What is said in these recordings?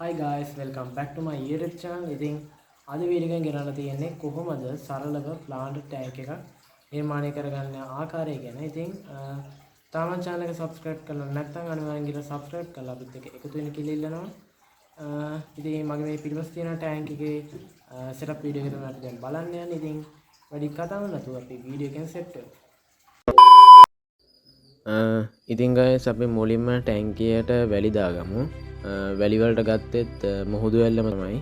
Hi guys, welcome back to my YouTube channel. ඉතින් අද video එකෙන් ගෙනල්ලා තියෙන්නේ කොහොමද සරලව plant tank එකක් නිර්මාණය කරගන්න ආකාරය ගැන. ඉතින් තාම channel එක subscribe කරලා නැත්නම් අනිවාර්යෙන් ගිහලා subscribe කරලා අපිත් එක්ක එකතු වෙන්න කියලා ඉල්ලනවා. ඉතින් මගේ මේ පිටිපස්ස තියෙන tank එකේ setup වීඩියෝ එක තමයි අපි දැන් බලන්න යන්නේ. ඉතින් වැඩි කතාවක් නැතුව අපි වීඩියෝ එකෙන් set වෙමු. ඉතින් ගයිස් අපි මුලින්ම ටැංකියට වැලි දාගමු. වැලි වලට ගත්තෙත් මුහුදු වැල්ලම තමයි.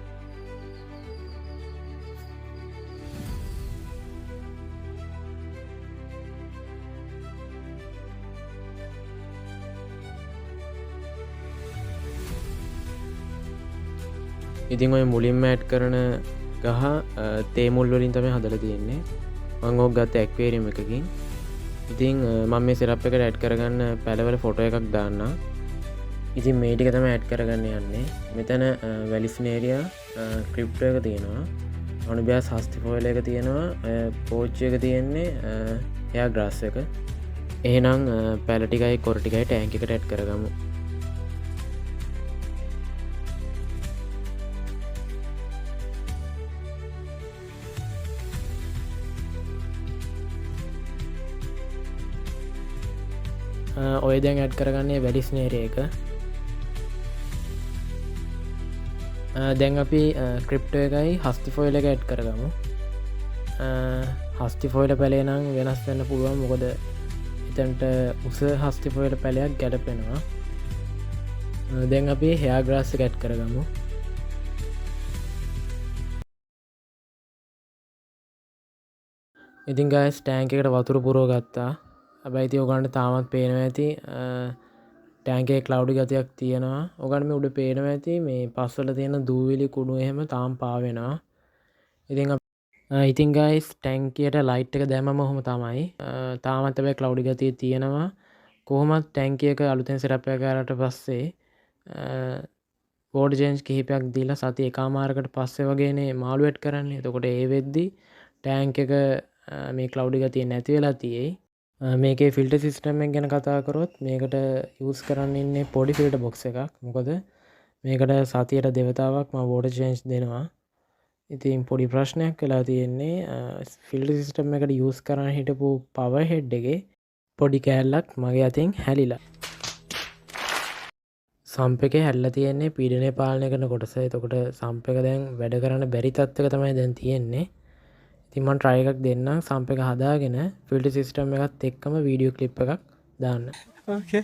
ඉතින් ඔය මුලින්ම ඇඩ් කරන ගහ තේ මුල් වලින් තමයි හදලා තියෙන්නේ. මම ඕක ගත්ත ඇක්වේරියම් එකකින්. ඉතින් මම මේ සිරප් එකට ඇඩ් කරගන්න පැලවල ෆොටෝ එකක් දාන්න. ඉතින් මේ ටික තමයි ඇඩ් කරගන්න යන්නේ. මෙතන වැලිෆිනේරියා ක්‍රිප්ටෝ එක තියෙනවා. අනුබයාස් හස්තිෆෝයිල් එක තියෙනවා. පෝච් එක තියෙන්නේ එයා ග්‍රාස් එක. එහෙනම් පැල ටිකයි කොර ටිකයි ටැංක් එකට ඇඩ් කරගමු. ඔය දැන් ඇඩ් කරගන්නේ වැලිස්නේරිය එක. දැන් අපි ක්‍රිප්ටෝ එකයි හස්තිෆෝයිල් එක ඇඩ් කරගමු. හස්තිෆෝයිල පැලේ නම් වෙනස් වෙන්න පුළුවන්, මොකද එතන්ට උස හස්තිෆෝයිල පැලයක් ගැලපෙනවා. දැන් අපි හෙයා ග්‍රාස් එක ඇඩ් කරගමු. ඉතින් ගයිස් ටෑන්ක් එකට වතුර පුරව ගත්තා. හැබැයි ඉතින් ඔයගලන්ට තාමත් පේනවා ඇති ටෑන්ක් එකේ ක්ලවුඩි ගතියක් තියෙනවා. ඔයගලන්ට මේ උඩ පේනවා ඇති මේ පස්වල තියෙන දූවිලි කුණු එහෙම තාම පාවෙනවා. ඉතින් ගයිස් ටැංකියට ලයිට් එක දැම්මම ඔහොම තමයි. තාමත් හැබැයි ක්ලවුඩි ගතිය තියෙනවා. කොහොමත් ටැංකිය එක අලුතෙන් සෙටප් එක කරාට පස්සේ වෝටර් චේන්ජ් කිහිපයක් දීලා සති එකමාරකට පස්සේ වගේනේ මාළු ඇඩ් කරන්නේ. එතකොට ඒ වෙද්දි ටැංක් එක මේ ක්ලවුඩි ගතිය නැති වෙලා තියෙයි. මේකේ ෆිල්ටර් සිස්ටම් එක ගැන කතා කරොත් මේකට යූස් කරන්න ඉන්නේ පොඩි ෆිල්ටර් බොක්ස් එකක්. මොකද මේකට සතියට දෙවතාවක් මම වෝටර් චේන්ජ් දෙනවා. ඉතින් පොඩි ප්‍රශ්නයක් වෙලා තියෙන්නේ ෆිල්ටර් සිස්ටම් එකට යූස් කරන්න හිටපු පවර් හෙඩ් එකේ පොඩි කෑල්ලක් මගේ අතින් හැලිලා. සම්ප් එකේ හැල්ලා තියෙන්නේ පීඩනය පාලනය කරන කොටස. එතකොට සම්ප් එක දැන් වැඩ කරන්න බැරි තත්ත්වයක තමයි දැන් තියෙන්නේ. ඉතින් මම try එකක් දෙන්නම් සම්ප් එක හදාගෙන ෆිල්ටර් සිස්ටම් එකත් එක්කම වීඩියෝ ක්ලිප් එකක් දාන්න. Okay.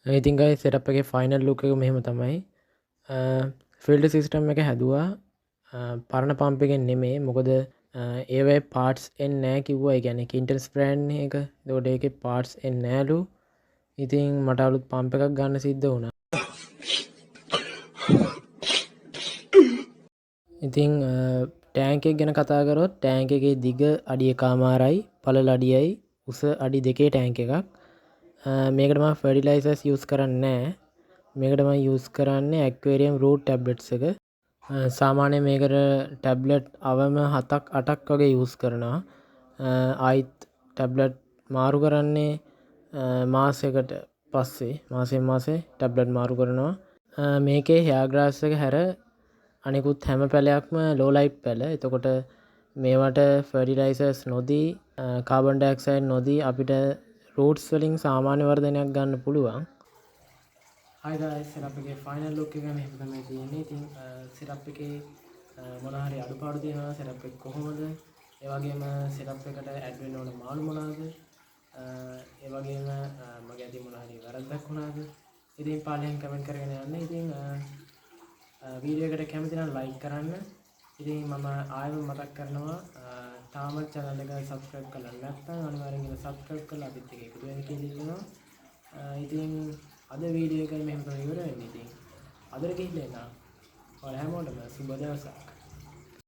ඉතින් guys setup එකේ final look එක මෙහෙම තමයි. ෆිල්ටර් සිස්ටම් එක හැදුවා පරණ පම්ප් එකෙන් නෙමෙයි. මොකද ඒවයි පාර්ට්ස් එන්නේ නැහැ කිව්වා. ඒ කියන්නේ කින්ටල්ස් බ්‍රෑන්ඩ් එක. ඒකට ඒකේ පාර්ට්ස් එන්නේ නැලු. ඉතින් මට අලුත් පම්ප් එකක් ගන්න සිද්ධ වුණා. ඉතින් ටෑන්ක් එක ගැන කතා කරොත් ටෑන්ක් එකේ දිග අඩි 1.5යි පළල අඩියයි උස අඩි 2 ටෑන්ක් එකක්. මේකට මම ෆර්ටිලයිසර්ස් යූස් කරන්නේ නැහැ. මේකට මම යූස් කරන්නේ ඇක්වේරියම් රූට් ටැබ්ලට්ස් එක. සාමාන්‍ය මේකට ටැබ්ලට් අවම 7ක් 8ක් වගේ යූස් කරනවා. ආයිත් ටැබ්ලට් මාරු කරන්නේ මාසයකට පස්සේ මාසෙන් මාසේ ටැබ්ලට් මාරු කරනවා. මේකේ හෙයා ග්‍රාස් එක හැර අනිකුත් හැම පැලයක්ම ලෝ ලයිට් පැල. එතකොට මේවට ෆර්ටිලයිසර්ස් නොදී කාබන් ඩයොක්සයිඩ් නොදී අපිට රූට්ස් වලින් සාමාන්‍ය වර්ධනයක් ගන්න පුළුවන්. Hi guys, setup එකේ final look එක මෙහෙම තමයි තියෙන්නේ. ඉතින් setup එකේ මොනවා හරි අඩුපාඩු තියෙනවා setup එක කොහොමද? ඒ වගේම setup එකට add වෙන්න ඕන මාළු මොනවාද? ඒ වගේම මගේ අතින් මොනවා හරි වැරද්දක් වුණාද? ඉතින් පාඩම් කමෙන්ට් කරගෙන යන්න. ඉතින් වීඩියෝ එකට කැමති නම් like කරන්න. ඉතින් මම ආයෙත් මතක් කරනවා තාමත් channel එක subscribe කරලා නැත්නම් අනිවාර්යෙන් subscribe කරලා අපිත් එක්ක එකතු වෙන්න කියලා ඉල්ලනවා. ඉතින් අද වීඩියෝ එක මෙහෙම තමයි ඉවර වෙන්නේ. ඉතින් අදට ගිහින් එන්න. ඔයාලා හැමෝටම සුබ දවසක්.